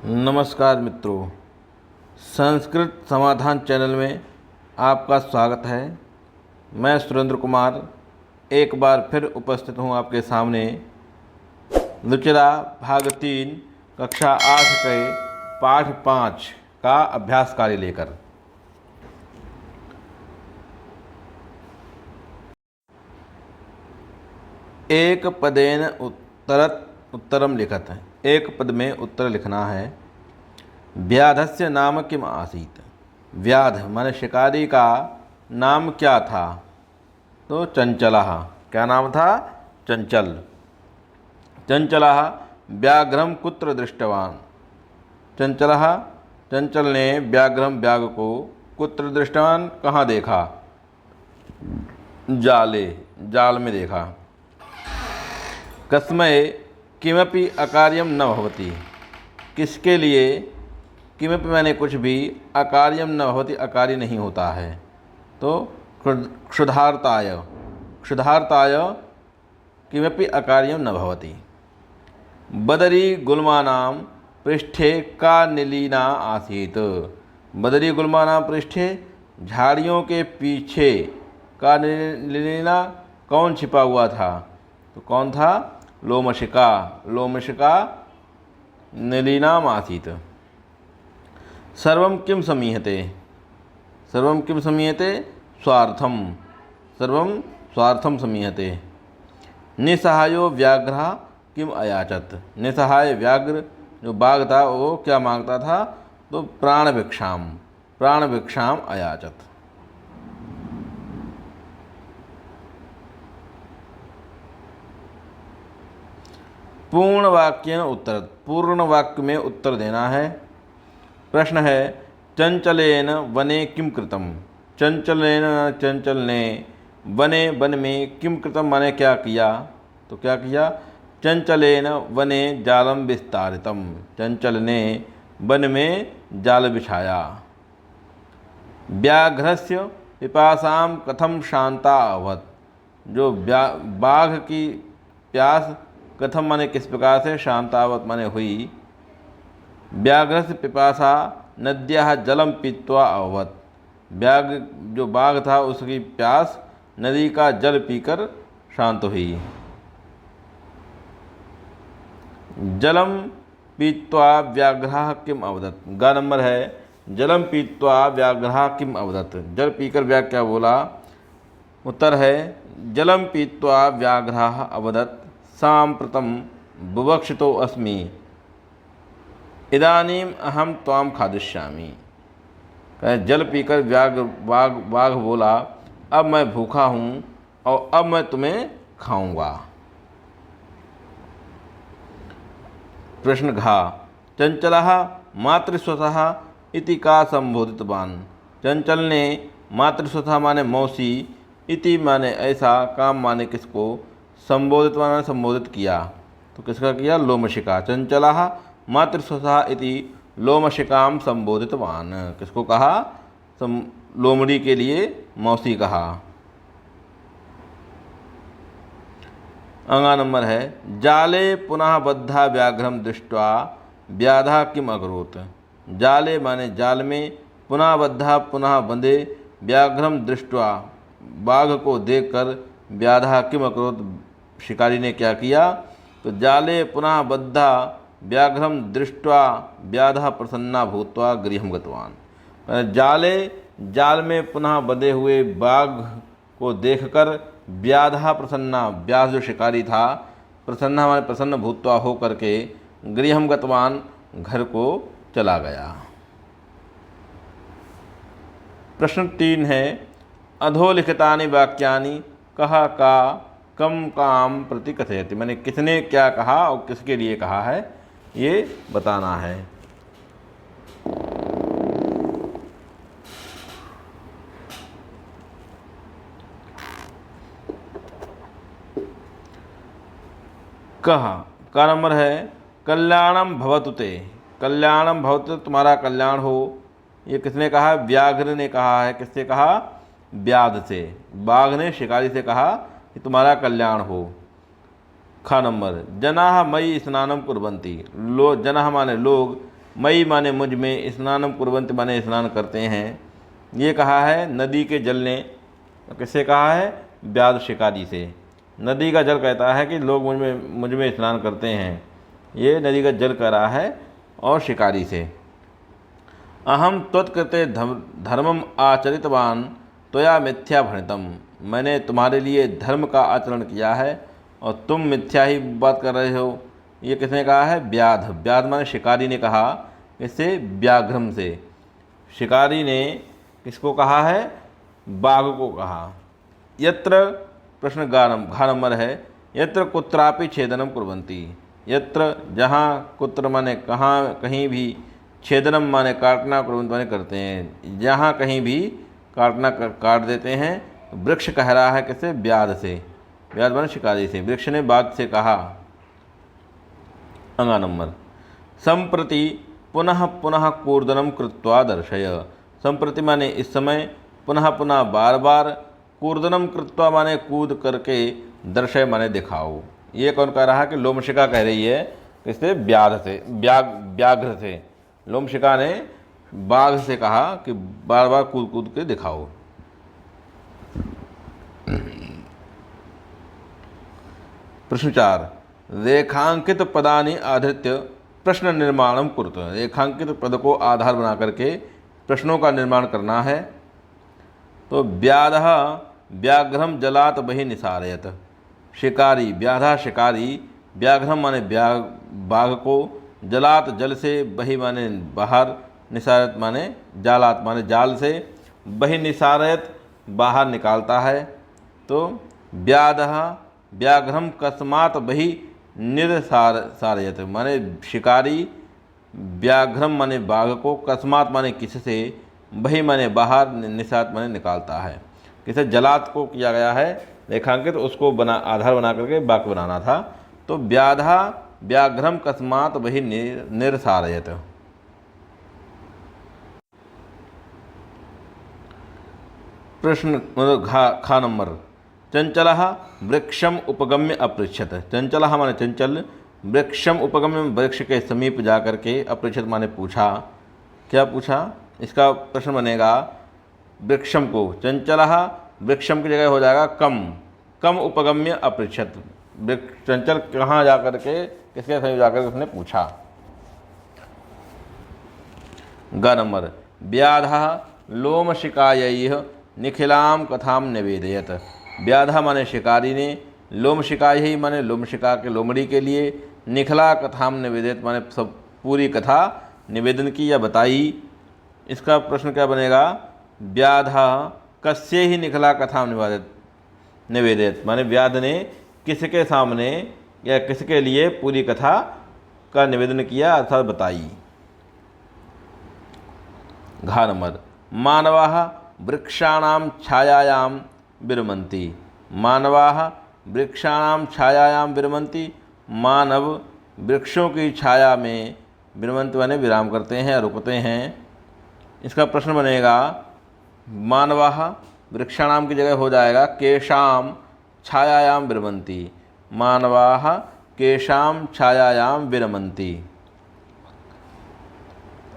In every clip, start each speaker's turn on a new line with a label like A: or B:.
A: नमस्कार मित्रों, संस्कृत समाधान चैनल में आपका स्वागत है। मैं सुरेंद्र कुमार एक बार फिर उपस्थित हूँ आपके सामने रुचिरा भाग 3 कक्षा 8 के पाठ 5 का अभ्यास कार्य लेकर। एक पदेन उत्तरम लिखत है। एक पद में उत्तर लिखना है। व्याधस्य नाम किम आसीत। व्याध माने शिकारी का नाम क्या था? तो चंचलः। क्या नाम था? चंचल। चंचलः व्याघ्रम कुत्र दृष्टवान। चंचलः चंचल ने व्याघ्रम व्याघ को कुत्र दृष्टवान कहाँ देखा? जाले जाल में देखा। कस्मय किमपि अकार्यम न भवति। किसके लिए? किमपि मैंने कुछ भी, अकार्यम न भवति अकार्य नहीं होता है। तो क्षुधार्ताय क्षुधार्ताय किमपि अकार्यम न भवति। बदरी गुल्मानां पृष्ठे का निलीना आसीत। बदरी गुल्मानां पृष्ठे झाड़ियों के पीछे का निलीना कौन छिपा हुआ था? तो कौन था? लोमशिका। लोमशिका निलीनाम आसीत। सर्वं किम समीहते। सर्वं किम समीहते? स्वार्थम। सर्वं स्वार्थम समीहते। निसहायो व्याघ्रः किम अयाचत। निसहाय व्याघ्र जो बाघ था वो क्या मांगता था? तो प्राणभिक्षाम। प्राणभिक्षाम अयाचत। पूर्ण वाक्य उत्तर। पूर्ण वाक्य में उत्तर देना है। प्रश्न है चंचलेन वने किम कृतम। चंचलेन चंचल ने वने वन में किम कृतम माने क्या किया? तो क्या किया? चंचलेन वने जालम विस्तारितम। चंचल ने वन में जाल बिछाया। व्याघ्रस्य पिपासाम कथम शांता अभवत। जो बाघ की प्यास कथम माने किस प्रकार से, शांतावत माने हुई। व्याघ्रस्य पिपासा नद्याः जलम पीत्वा अभवत। व्याघ्र जो बाघ था उसकी प्यास नदी का जल पीकर शांत हुई। जलम पीत्वा व्याघ्रः किम अवदत। ग नंबर है जलम पीत्वा व्याघ्रः किम अवदत। जल पीकर व्याघ्र क्या बोला? उत्तर है जलम पीत्वा व्याघ्रः अवदत सांप्रतम बुभक्षितो अस्मि इदानीम अहम त्वाम खादिष्यामि। जल पीकर बाघ बोला अब मैं भूखा हूँ और अब मैं तुम्हें खाऊंगा। प्रश्न घा चंचलः मातृस्वतः इति का संबोधितवान। चंचल ने मातृस्वतः माने मौसी, इति माने ऐसा, काम माने किसको, संबोधित माने संबोधित किया। तो किसका किया? लोमशिका। चंचलः मातृस्वतः इति लोमशिकाम संबोधितवान। किसको कहा? लोमड़ी के लिए मौसी कहा। अगला नंबर है जाले पुनः बद्धा व्याघ्रम दृष्ट्वा व्याधा किम अकरोत्। जाले माने जाल में, पुनः बद्धा व्याघ्रम बंधे, व्याघ्रम दृष्ट्वा बाघ को देखकर, व्याधा किम अकरोत् शिकारी ने क्या किया? तो जाले पुनः बद्धा व्याघ्रम दृष्ट्वा व्याधा प्रसन्ना भूत्वा गृहं गतवान। जाले जाल में पुनः बंधे हुए बाघ को देखकर व्याधा प्रसन्ना, व्याध जो शिकारी था, प्रसन्ना हमारे प्रसन्न भूत्वा हो करके गृहं गतवान घर को चला गया। प्रश्न 3 है अधोलिखितानि वाक्यानि कहा का कम काम प्रति कथयति। मैंने किसने क्या कहा और किसके लिए कहा है ये बताना है। कहा का नंबर है कल्याणम भवतु ते। कल्याणम भवतु तुम्हारा कल्याण हो। ये किसने कहा? व्याघ्र ने कहा है। किससे कहा? व्याध से। बाघ ने शिकारी से कहा कि तुम्हारा कल्याण हो। खा नंबर जनाः मयि स्नानं कुर्वन्ति। जनाः माने लोग मई माने मुझ में, स्नानम कुर्वन्ति माने स्नान करते हैं। ये कहा है नदी के जल ने। किससे कहा है? व्याध शिकारी से। नदी का जल कहता है कि लोग मुझ में स्नान करते हैं, ये नदी का जल कह रहा है, और शिकारी से। अहम त्वत्कृते धर्मम आचरितवान त्वया मिथ्या भणितम, मैंने तुम्हारे लिए धर्म का आचरण किया है और तुम मिथ्या ही बात कर रहे हो। ये किसने कहा है? व्याध। व्याध माने शिकारी ने कहा। इससे? व्याघ्रम से। शिकारी ने किसको कहा है? बाघ को कहा। यत्र, प्रश्न घा नंबर है, यत्र कुत्रापि छेदनम कुर्वन्ति, यत्र जहाँ, कुत्र माने कहाँ, कहीं भी, छेदनम माने काटना, कुर्वन्ति माने करते हैं, जहाँ कहीं भी काटना काट देते हैं। वृक्ष कह रहा है किससे? व्याध से। व्याध माने शिकारी से। वृक्ष ने बाघ से कहा। अंगा नंबर, संप्रति पुनः पुनः कूर्दनम कृत्वा दर्शय। संप्रति माने इस समय, पुनः पुनः बार बार, कूर्दनम कृत्वा माने कूद करके, दर्शय माने दिखाओ। ये कौन कह रहा है? कि लोमशिका कह रही है। किससे? व्याध से, व्याघ्र से। लोमशिका ने बाघ से कहा कि बार बार कूद कूद के दिखाओ। प्रश्न 4, रेखांकित पदानि आधृत्य प्रश्न निर्माणम कुरुत। रेखांकित पद को आधार बना करके प्रश्नों का निर्माण करना है। तो व्याधः व्याघ्रम जलात बहि निसारयत। शिकारी, व्याधा शिकारी, व्याघ्रम माने बाघ को, जलात जल से, बहि माने बाहर, निसारयत माने जालात माने जाल से, बहि निसारयत बाहर निकालता है। तो व्याधः व्याघ्रम कस्मात बहि निरसारयत माने शिकारी व्याघ्रम माने बाघ को, कस्मात माने किससे, बहि माने बाहर, निसात माने निकालता है। किसे? जलात को किया गया है रेखांकित, उसको आधार बना करके वाक्य बनाना था। तो व्याधा व्याघ्रम कस्मात बहि निरसारयत। प्रश्न खा नंबर, चंचलः वृक्षम उपगम्य अपृच्छत। चंचलः माने चंचल, वृक्षम उपगम्य वृक्ष के समीप जाकर के, अपृच्छत माने पूछा। क्या पूछा? इसका प्रश्न बनेगा वृक्षम को, चंचलः वृक्षम की जगह हो जाएगा कम उपगम्य अपृच्छत। चंचल कहाँ जाकर के, किसके समीप जाकर के उसने पूछा। ग नंबर, व्याधः लोमशिकायैः निखिलाम कथाम निवेदयत। व्याधा माने शिकारी ने, लोमशिकायै माने लोमशिका के, लोमड़ी के लिए, निखला कथाम निवेदित माने सब पूरी कथा निवेदन की या बताई। इसका प्रश्न क्या बनेगा? व्याधा कस्य ही निखला कथाम निवेदित माने व्याध ने किसके सामने या किसके लिए पूरी कथा का निवेदन किया अर्थात बताई। घा नंबर, मानवाः वृक्षाणां छायायां विरमन्ति। मानवाः वृक्षाणां छायायां विरमन्ति, मानव वृक्षों की छाया में विरमन्ति माने विराम करते हैं, रुकते हैं। इसका प्रश्न बनेगा मानवाः वृक्षाणाम की जगह हो जाएगा केशाम छायायां विरमन्ति। मानवाः केशाम छायायां विरमन्ति।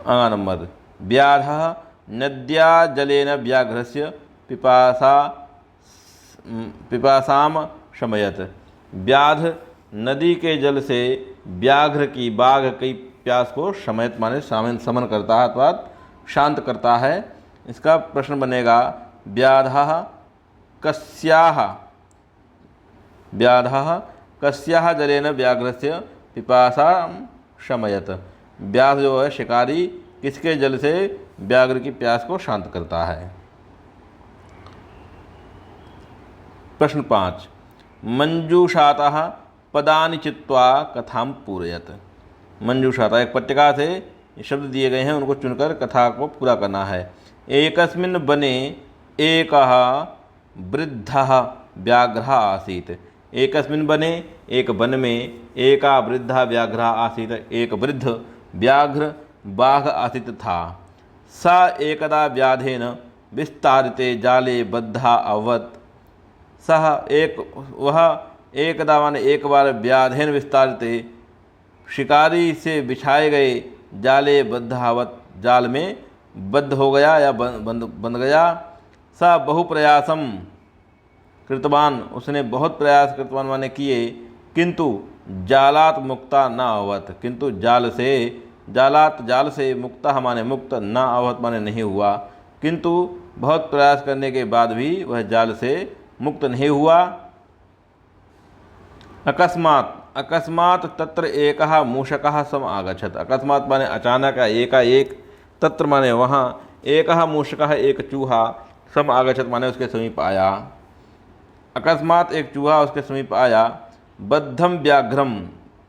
A: अगला नंबर, व्याधः नद्या जलेन व्याघ्रस्य पिपासाम शमयत। व्याध नदी के जल से व्याघ्र की, बाघ की प्यास को शमयत माने समन करता है अथवा शांत करता है। इसका प्रश्न बनेगा व्याधः कस्याः जलेन व्याघ्रस्य पिपासाम शमयत। व्याध जो है शिकारी, किसके जल से व्याघ्र की प्यास को शांत करता है। प्रश्न 5, मंजूषातः पदानि चित्वा कथां पूरयत। मंजूषातः एक पट्टिका से ये शब्द दिए गए हैं, उनको चुनकर कथा को पूरा करना है। एकस्मिन् वने एकः वृद्धः व्याघ्रः आसीत्। एकस्मिन् वने, एक वन में, एका वृद्धा व्याघ्रः आसीत्, एक वृद्ध व्याघ्र बाघ आसीत् था। स एकदा व्याधेन विस्तारिते जाले बद्धा अभवत्। वह एकदा माने एक बार व्याधेन विस्तारिते शिकारी से बिछाए गए जाले बद्धावत, जाल में बद्ध हो गया या बंध गया। स बहु प्रयासम कृतवान, उसने बहुत प्रयास कृतवान माने किए, किंतु जालात मुक्ता न अवत, किंतु जाल से मुक्ता माने मुक्त, न अवत माने नहीं हुआ, किंतु बहुत प्रयास करने के बाद भी वह जाल से मुक्त नहीं हुआ। अकस्मात् तत्र एकः मूषकः सम आगच्छत्, अकस्मात् माने अचानक, एकाएक, तत्र माने वहाँ, एकः मूषकः एक चूहा, सम आगच्छत् माने उसके समीप आया। अकस्मात एक चूहा उसके समीप आया। बद्धम व्याघ्रम,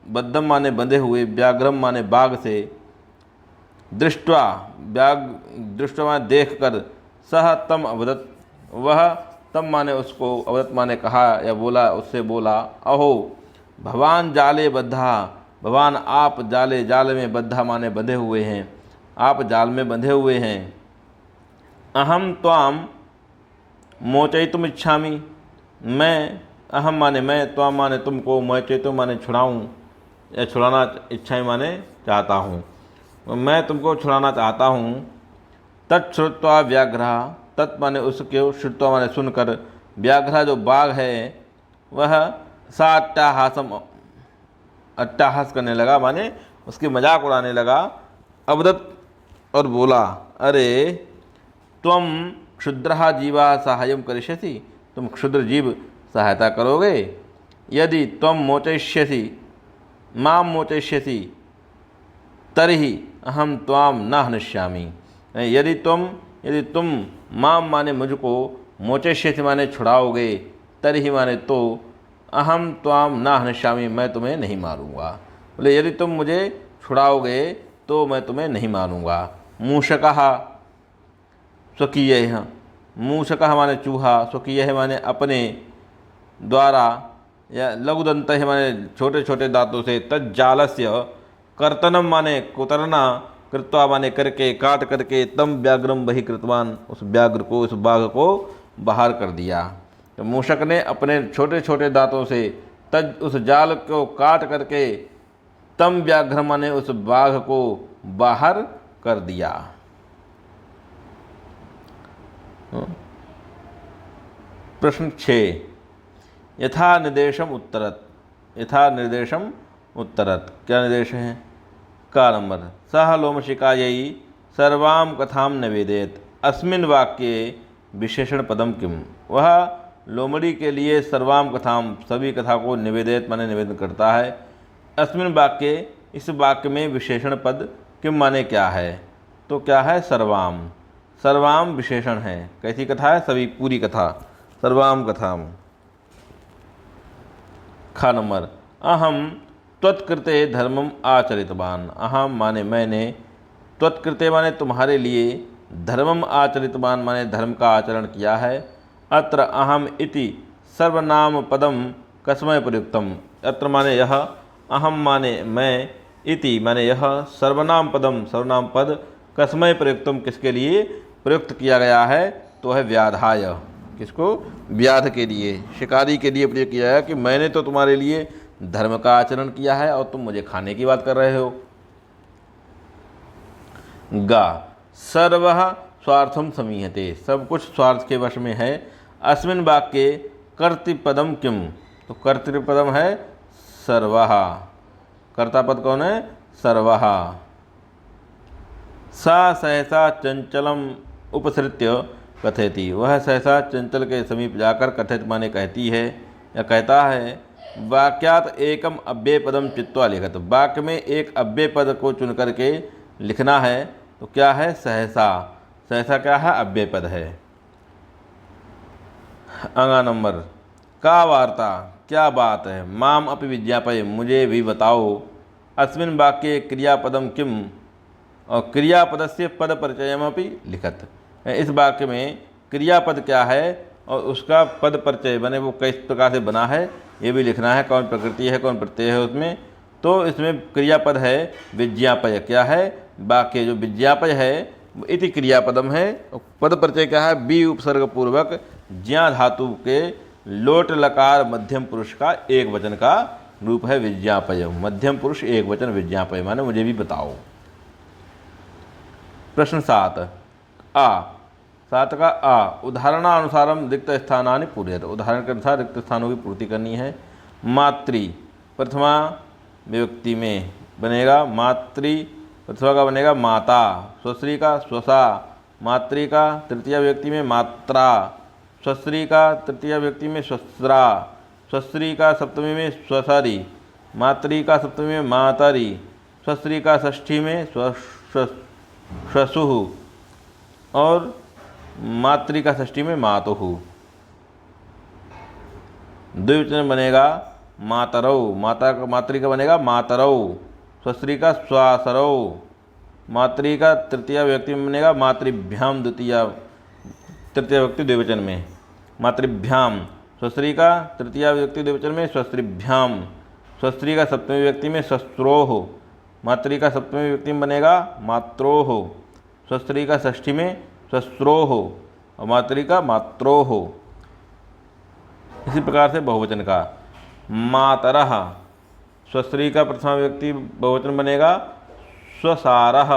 A: बद्धम माने बंधे हुए, व्याघ्रम माने बाघ से, दृष्टवा दृष्टवा माने देख कर, सह तम अवदत, वह तम माने उसको, अवदत माने कहा या बोला, उससे बोला, अहो भवान जाले बद्धा, भगवान आप जाल में, बद्धा माने बंधे हुए हैं, आप जाल में बंधे हुए हैं। अहम त्वाम मोचयितुम इच्छामि, मैं, अहम माने मैं, त्वाम माने तुमको, मोचयितुम माने छुड़ाऊँ या छुड़ाना, इच्छा माने चाहता हूँ, मैं तुमको छुड़ाना चाहता हूँ। तत्श्रुत्वा व्याघ्र, तत् माने उसके, श्रुत्वा माने सुनकर, व्याघ्र जो बाघ है वह सा अट्टहास करने लगा, माने उसकी मजाक उड़ाने लगा। अवदत और बोला, अरे त्वम क्षुद्रः जीवा साहाय्यं करिष्यसि, तुम क्षुद्र जीव सहायता करोगे। यदि त्वं मोचयिष्यसि, मां मोचयिष्यसि, तर्हि अहम त्वां न हनिष्यामि। यदि तुम मां माने मुझको, मोचयिष्यसि माने छुड़ाओगे, तर्हि माने तो, अहम त्वां न हनिष्यामि, मैं तुम्हें नहीं मारूंगा। बोले यदि तुम मुझे छुड़ाओगे तो मैं तुम्हें नहीं मारूंगा। मूषकः स्वकीय, मूषकः माने चूहा, स्वकीय माने अपने द्वारा, या लघुदंत माने छोटे छोटे दांतों से, तज्जालस्य कर्तनम माने कुतरना, कृत्वा माने करके, काट करके, तम व्याघ्रम बहि कृतवान, उस व्याघ्र को, उस बाघ को बाहर कर दिया। तो मूषक ने अपने छोटे छोटे दांतों से उस जाल को काट करके, तम व्याघ्र माने उस बाघ को बाहर कर दिया। प्रश्न 6, यथा निर्देशम उत्तरत, यथा निर्देशम उत्तरत, क्या निर्देश है? का नंबर, सह लोमशिकायै सर्वां कथां निवेदयेत्, अस्मिन् वाक्ये विशेषण पदम किम, वह लोमड़ी के लिए सर्वां कथां, सभी कथा को, निवेदयेत् माने निवेदन करता है। अस्मिन् वाक्ये, इस वाक्य में विशेषण पद किम माने क्या है? तो क्या है? सर्वां, सर्वां विशेषण है। कैसी कथा है? सभी, पूरी कथा, सर्वां कथां। खा नंबर, अहम त्वत्कृते धर्मम आचरितवान, अहम माने मैंने, त्वत्कृते माने तुम्हारे लिए, धर्मम आचरितवान माने धर्म का आचरण किया है। अत्र अहम इति सर्वनाम पदम कस्मै प्रयुक्तम, अत्र माने यह, अहम माने मैं, इति माने यह, सर्वनाम पदम सर्वनाम पद, कस्मै प्रयुक्तम किसके लिए प्रयुक्त किया गया है? तो है व्याधाय, किसको? व्याध के लिए, शिकारी के लिए प्रयोग किया है कि मैंने तो तुम्हारे लिए धर्म का आचरण किया है और तुम मुझे खाने की बात कर रहे हो। गा, सर्व स्वार्थम समीहते, सब कुछ स्वार्थ के वश में है। अस्मिन् वाक्ये कर्तृपदम किम, तो कर्तृपदम है सर्वः, कर्तापद कौन है? सर्वः। सा सहसा चंचलम उपसृत्य कथयति, वह सहसा चंचल के समीप जाकर कथित माने कहती है या कहता है। वाक्यात एकम अव्यय पदम चित्वा लिखत, वाक्य में एक अव्यय पद को चुन करके लिखना है। तो क्या है? सहसा, सहसा क्या है? अव्यय पद है। अगला नंबर, का वार्ता, क्या बात है? माम अपि विज्ञापय, मुझे भी बताओ। अस्मिन् वाक्ये क्रियापदम किम, और क्रियापदस्य पद परिचयमपि लिखत, इस वाक्य में क्रियापद क्या है और उसका पद परिचय बने वो किस प्रकार से बना है ये भी लिखना है। कौन प्रकृति है, कौन प्रत्यय है उसमें। तो इसमें क्रियापद है विज्ञापय, क्या है? वाक्य जो विज्ञापय है इति क्रियापदम है। पद परिचय क्या है? बी उपसर्ग पूर्वक ज्ञा धातु के लोट लकार मध्यम पुरुष का एक वचन का रूप है विज्ञापय। मध्यम पुरुष एक वचन विज्ञापय माने मुझे भी बताओ। प्रश्न 7 आ 7 का आ उदाहरणानुसारम रिक्त स्थानानि पूरयत। उदाहरण के अनुसार रिक्त स्थानों की पूर्ति करनी है। मातृ प्रथमा विभक्ति में बनेगा मातृ, प्रथमा का बनेगा माता, स्वश्री का स्वसा, मातृ का तृतीया विभक्ति में मात्रा, स्वश्री का तृतीया विभक्ति में स्वस्रा, स्वश्री का सप्तमी में स्वसरी, मातृ का सप्तमी में मातरी, स्वश्री का षष्ठी में स्वसुः और मातृ का षष्ठी में मातुः। द्विवचन बनेगा मातरौ, मातृ का बनेगा मातरौ, स्वश्री का स्वासरौ, मातृ का तृतीया विभक्ति में बनेगा मातृभ्याम, तृतीया विभक्ति द्विवचन में मातृभ्याम, स्वश्री का तृतीया विभक्ति द्विवचन में स्वश्रीभ्याम, स्वश्री का सप्तमी विभक्ति में स्वस्त्रोः, मातृ का सप्तमी विभक्ति में बनेगा मात्रोः, स्वश्री का षष्ठी में स्वस्त्रोः और मातृ का मात्रोः। इसी प्रकार से बहुवचन का मातरः, स्वश्री का प्रथमा विभक्ति बहुवचन बनेगा स्वसारः,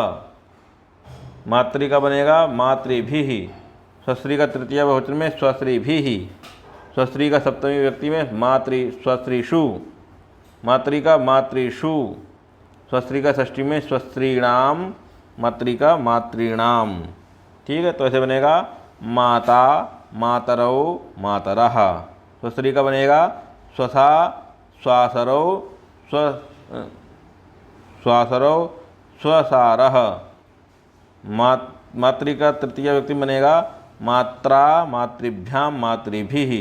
A: मातृ का बनेगा मातृभिः, स्वश्री का तृतीया बहुवचन में स्वश्रीभिः, स्वश्री का सप्तमी विभक्ति में स्वश्रीषु, मातृ का मातृषु, स्वश्री का षष्ठी में स्वस्त्रीणाम, मातृ का मातॄणाम। ठीक है, तो ऐसे बनेगा माता मातरौ मातरः, स्वश्री का बनेगा स्वसा स्वासरौ स्वासरौ स्वसारः, मातृ का तृतीया व्यक्ति बनेगा मात्रा मातृभ्याम मातृभिः,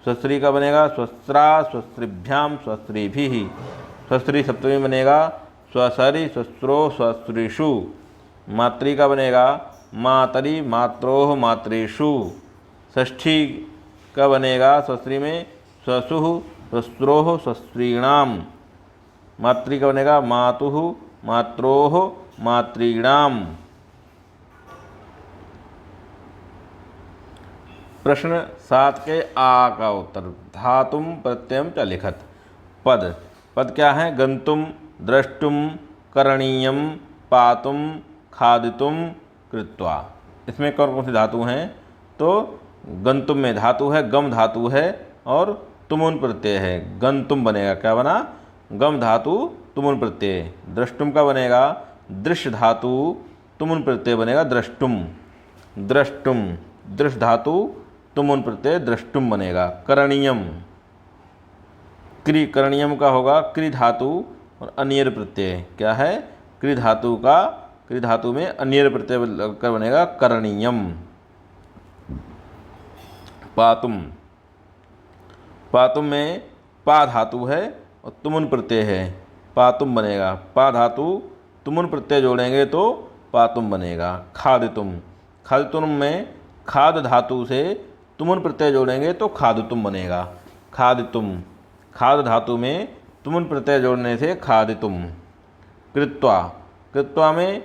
A: स्वश्री का बनेगा स्वस्रा स्वस्त्रिभ्याम स्वस्त्रीभिः, स्वश्री सप्तमी बनेगा स्वसरी स्वस्त्रो स्वस्त्रीषु, मातृ का बनेगा मातरी मात्रोः मातृषु, षष्ठी का बनेगा स्वश्री में स्वसुः स्वस्त्रोः स्वस्त्रीणाम, मातृ का बनेगा मातुः मात्रोः मातॄणाम। प्रश्न 7 के आ का उत्तर धातुम प्रत्ययम च लिखत। पद पद क्या है? गंतुम, द्रष्टुम, करणीयम, पातुम, खादितुम, कृत्वा। इसमें कौन कौन सी धातु हैं? तो गंतुम में धातु है, गम धातु है और तुमुन प्रत्यय है। गंतुम बनेगा, क्या बना? गम धातु तुमुन प्रत्यय। द्रष्टुम का बनेगा दृश्य धातु तुमुन प्रत्यय बनेगा द्रष्टुम। द्रष्टुम दृश्य धातु तुमुन प्रत्यय द्रष्टुम बनेगा। करणीयम करणीयम का होगा क्रि धातु और अनियर प्रत्यय। क्या है? क्रि धातु का क्रि धातु में अनियर प्रत्यय लगकर बनेगा करणीयम। पातुम पातुम में पा धातु है और तुमुन प्रत्यय है, पातुम बनेगा। पा धातु तुमुन प्रत्यय जोड़ेंगे तो पातुम बनेगा। खादितुम खादितुम में खाद धातु से तुमुन प्रत्यय जोड़ेंगे तो खादितुम बनेगा। खादितुम खाद धातु में तुमुन प्रत्यय जोड़ने से खादितुम। कृत्वा कृत्वा में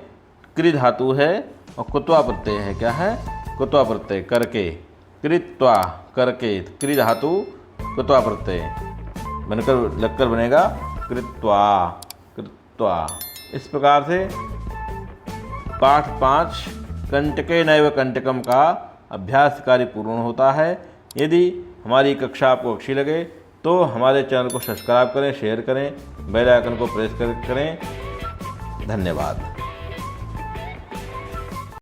A: क्रि धातु है और कुत्वा प्रत्यय है। क्या है? कुत्वा प्रत्यय। करके कृत्वा करके क्रि धातु कुत्वा प्रत्यय बनकर लगकर बनेगा कृत्वा। कृत्वा। इस प्रकार से पाठ 5 कंटके नैव कंटकम का अभ्यास कार्य पूर्ण होता है। यदि हमारी कक्षा आपको अच्छी लगे तो हमारे चैनल को सब्सक्राइब करें, शेयर करें, बेल आइकन को प्रेस करें। धन्यवाद।